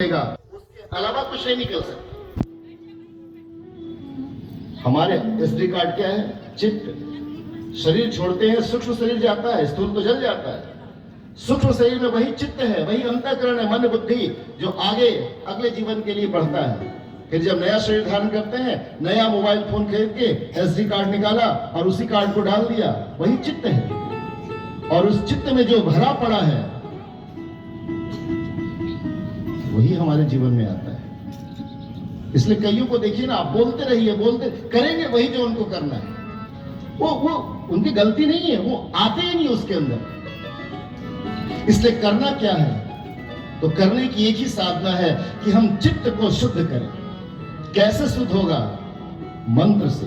उसके अलावा कुछ नहीं निकल सकता। हमारे एसडी कार्ड क्या है? चित्त। शरीर छोड़ते हैं, सूक्ष्म शरीर जाता है, स्थूल तो जल जाता है। सूक्ष्म शरीर में वही चित्त है, वही अंतःकरण है, मन बुद्धि, जो आगे अगले जीवन के लिए बढ़ता है। फिर जब नया शरीर धारण करते हैं, नया मोबाइल फोन खरीद के एसडी कार्ड निकाला और उसी कार्ड को डाल दिया, वही चित्त है। और उस चित्त में जो भरा पड़ा है वही हमारे जीवन में आता है। इसलिए कईयों को देखिए ना, आप बोलते रहिए, बोलते करेंगे वही जो उनको करना है। वो उनकी गलती नहीं है, वो आते ही नहीं उसके अंदर। इसलिए करना क्या है? तो करने की एक ही साधना है कि हम चित्त को शुद्ध करें। कैसे शुद्ध होगा? मंत्र से,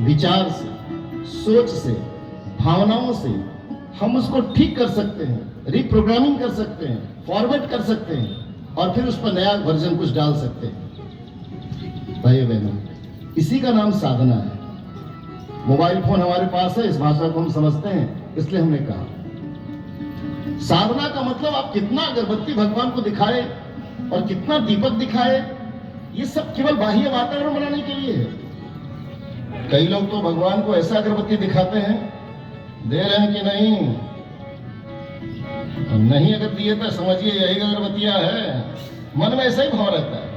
विचार से, सोच से, भावनाओं से हम उसको ठीक कर सकते हैं, रिप्रोग्रामिंग कर सकते हैं, फॉरवर्ड कर सकते हैं और फिर उस पर नया वर्जन कुछ डाल सकते हैं। भाई बहनों, इसी का नाम साधना है। मोबाइल फोन हमारे पास है, इस भाषा को हम समझते हैं, इसलिए हमने कहा साधना का मतलब आप कितना अगरबत्ती भगवान को दिखाए और कितना दीपक दिखाए, ये सब केवल बाह्य वातावरण बनाने के लिए है। कई लोग तो भगवान को ऐसा अगरबत्ती दिखाते हैं, दे रहे हैं कि नहीं अगर दिए तो समझिए यही अगरबत्तियां है। मन में ऐसा ही भाव रहता है,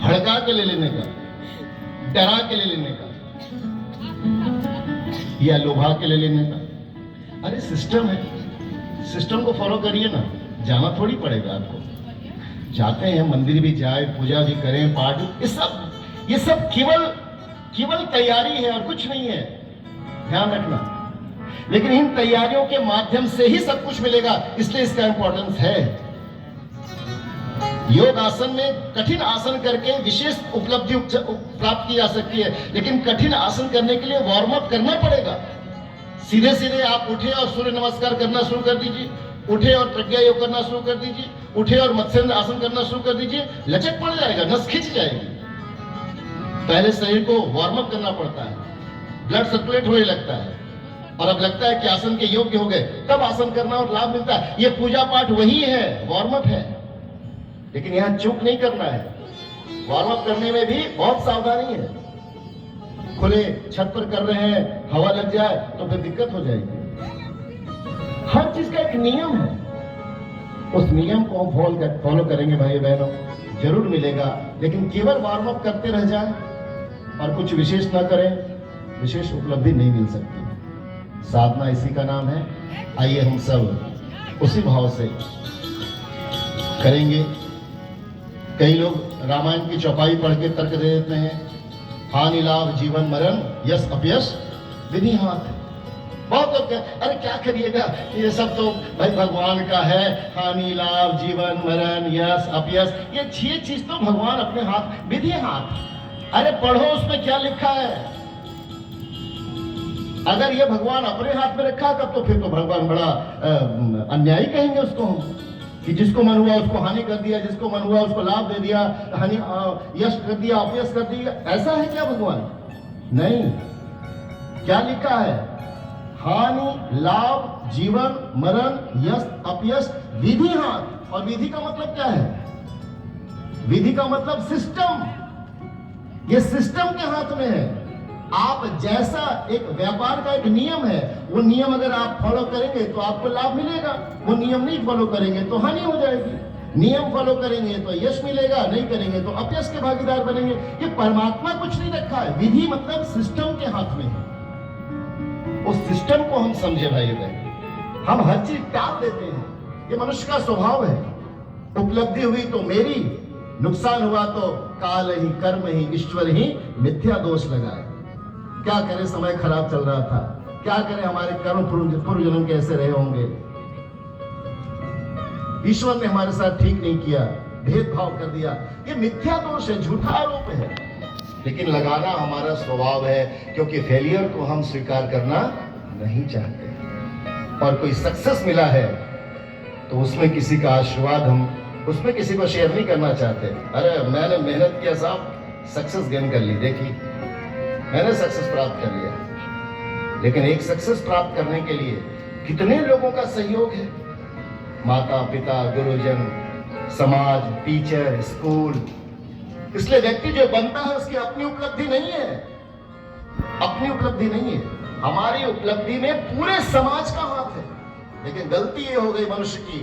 भड़का के ले लेने का, डरा के ले लेने का या लोभा के ले लेने का। अरे सिस्टम है, सिस्टम को फॉलो करिए ना, जाना थोड़ी पड़ेगा आपको। जाते हैं, मंदिर भी जाए, पूजा भी करें, पाठ, ये सब केवल तैयारी है और कुछ नहीं है, ध्यान रखना। लेकिन इन तैयारियों के माध्यम से ही सब कुछ मिलेगा, इसलिए इसका इंपॉर्टेंस है। योग आसन में कठिन आसन करके विशेष उपलब्धि प्राप्त की जा सकती है, लेकिन कठिन आसन करने के लिए वार्म अप करना पड़ेगा। सीधे सीधे आप उठे और सूर्य नमस्कार करना शुरू कर दीजिए, उठे और प्रज्ञा योग करना शुरू कर दीजिए, उठे और मत्स्य आसन करना शुरू कर दीजिए, लचक पड़ जाएगा, नस खिंच जाएगी। पहले शरीर को वार्म अप करना पड़ता है, ब्लड सर्कुलेट होने लगता है और अब लगता है कि आसन के योग्य हो गए, तब आसन करना और लाभ मिलता है। ये पूजा पाठ वही है, वार्म अप है। लेकिन यहां चूक नहीं करना है, वार्म अप करने में भी बहुत सावधानी है। खुले छत पर कर रहे हैं, हवा लग जाए तो फिर दिक्कत हो जाएगी। हर चीज का एक नियम है, उस नियम को हम फॉलो करेंगे भाई बहनों, जरूर मिलेगा। लेकिन केवल वार्म अप करते रह जाए और कुछ विशेष ना करें, विशेष उपलब्धि नहीं मिल सकती। साधना इसी का नाम है। आइए हम सब उसी भाव से करेंगे। कई लोग रामायण की चौपाई पढ़ के तर्क दे देते हैं, हानि लाभ जीवन मरण यश अपयश विधि हाथ। बहुत लोग अरे क्या करिएगा, ये सब तो भाई भगवान का है, हानि लाभ जीवन मरण यश अपयश, ये 6 चीज तो भगवान अपने हाथ, विधि हाथ। अरे पढ़ो उसमें क्या लिखा है। अगर ये भगवान अपने हाथ में रखा तब तो फिर तो भगवान बड़ा अन्यायी कहेंगे उसको हम, कि जिसको मन हुआ उसको हानि कर दिया, जिसको मन हुआ उसको लाभ दे दिया, हानि यश कर दिया, अपयश कर दिया। ऐसा है क्या भगवान? नहीं। क्या लिखा है? हानि लाभ जीवन मरण यश अपयश विधि हाथ। और विधि का मतलब क्या है? विधि का मतलब सिस्टम। ये सिस्टम के हाथ में है। आप जैसा एक व्यापार का एक नियम है, वो नियम अगर आप फॉलो करेंगे तो आपको लाभ मिलेगा, वो नियम नहीं फॉलो करेंगे तो हानि हो जाएगी। नियम फॉलो करेंगे तो यश मिलेगा, नहीं करेंगे तो अपयश के भागीदार बनेंगे। ये परमात्मा कुछ नहीं रखा है, विधि मतलब सिस्टम के हाथ में है। उस सिस्टम को हम समझे भाई बहन। हम हर चीज टाल देते हैं, ये मनुष्य का स्वभाव है। उपलब्धि हुई तो मेरी, नुकसान हुआ तो काल ही कर्म ही ईश्वर ही मिथ्या दोष लगाए। क्या करें, समय खराब चल रहा था, क्या करें, हमारे कर्म पूर्व जन्म कैसे रहे होंगे, ईश्वर ने हमारे साथ ठीक नहीं किया, भेदभाव कर दिया। ये मिथ्या दोष है, झूठा आरोप है। लेकिन लगाना हमारा स्वभाव है, क्योंकि फेलियर को हम स्वीकार करना नहीं चाहते। और कोई सक्सेस मिला है तो उसमें किसी का आशीर्वाद हम उसमें किसी को शेयर नहीं करना चाहते। अरे मैंने मेहनत किया साहब, सक्सेस गेन कर ली, देखी मैंने सक्सेस प्राप्त कर लिया। लेकिन एक सक्सेस प्राप्त करने के लिए कितने लोगों का सहयोग है, माता पिता गुरुजन समाज, टीचर, स्कूल। इसलिए व्यक्ति जो बनता है उसकी अपनी उपलब्धि नहीं है, अपनी उपलब्धि नहीं है। हमारी उपलब्धि में पूरे समाज का हाथ है। लेकिन गलती ये हो गई मनुष्य की